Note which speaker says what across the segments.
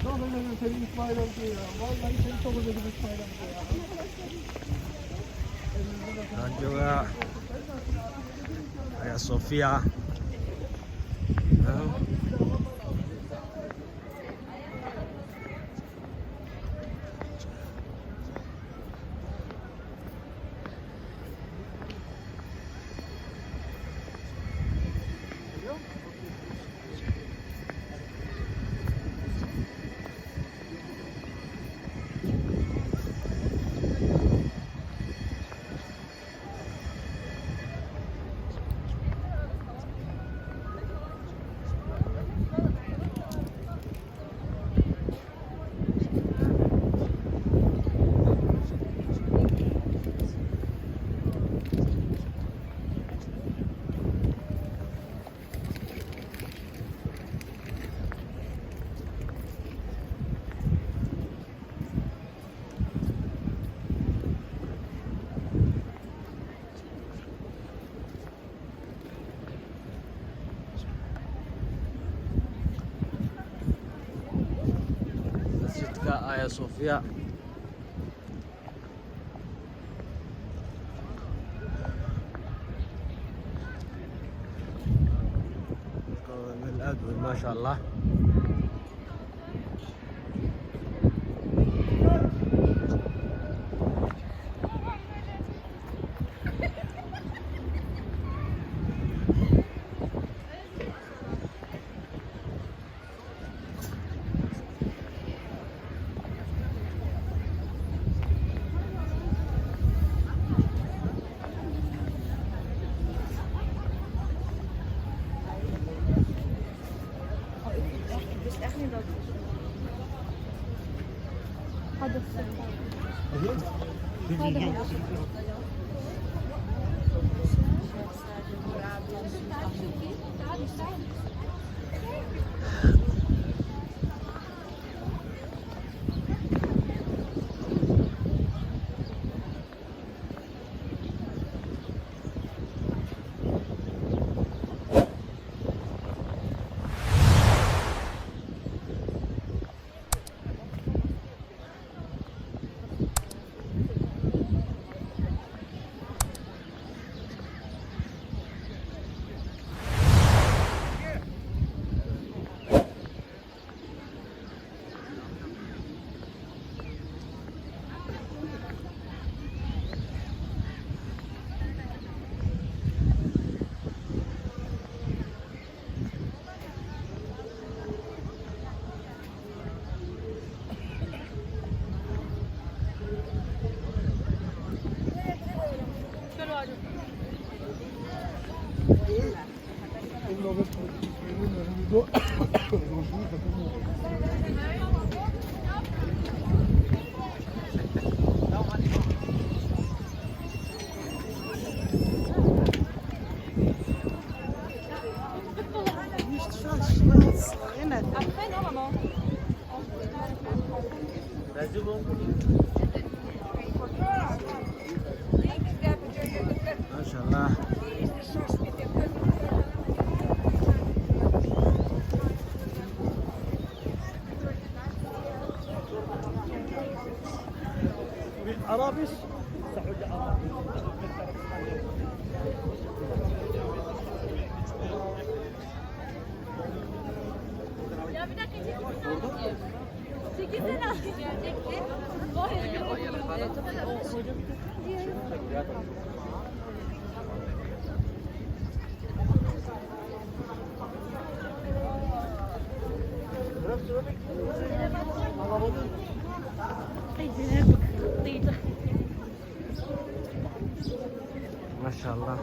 Speaker 1: Ne olur ne senin İsmail amca ya. Vallahi seni çok özledim İsmail amca ya.
Speaker 2: Dan juga Hagia Sophia. Masjid Hagia Sophia. من الأدوية ما شاء الله. Maşallah.
Speaker 1: عرابس
Speaker 3: Ya bir dakika çekilsene. Çekil.
Speaker 2: Maşallah.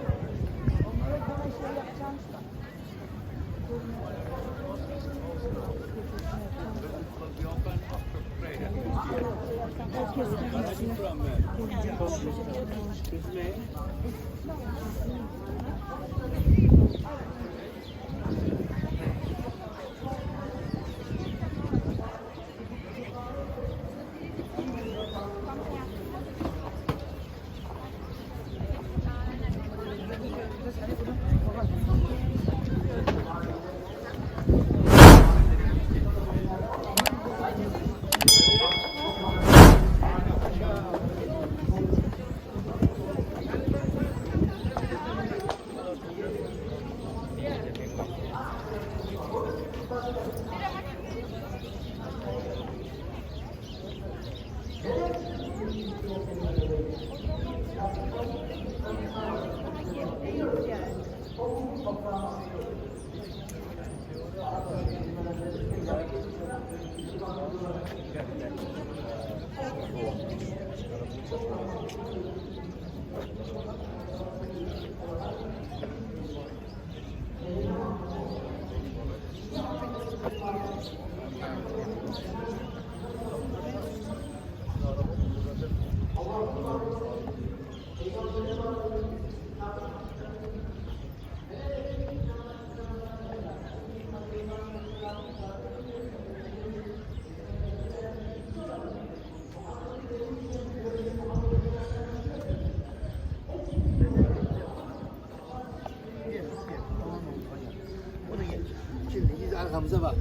Speaker 1: Bunu geç. Şimdi biz arkamıza bak.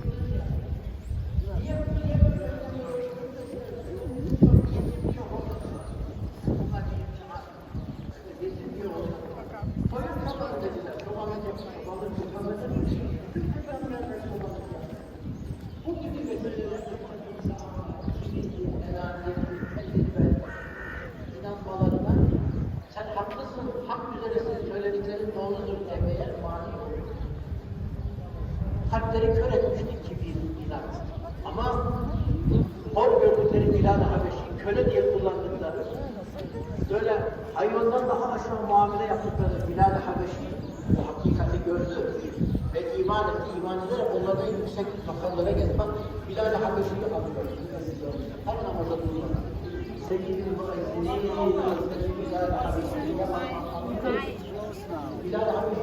Speaker 4: İnanmalarına sen haklısın, hak üzeresin, söylediklerin doğrudur demeye mani olur. Kalpleri kör etmişti kibir, inat. Ama hor gördükleri Bilal-i Habeşi köle diye kullandıkları, böyle hayvandan daha aşağı muamele yaptıkları Bilal-i Habeşi bu hakikati gördü ve iman etti. İman ederek onlardan yüksek makamlara geldi. Bak Bilal-i Habeşi'yi alıyor. Her namaza duruyor. Sevgili Bilal-i Habeşi'yi Bilal-i Habeşi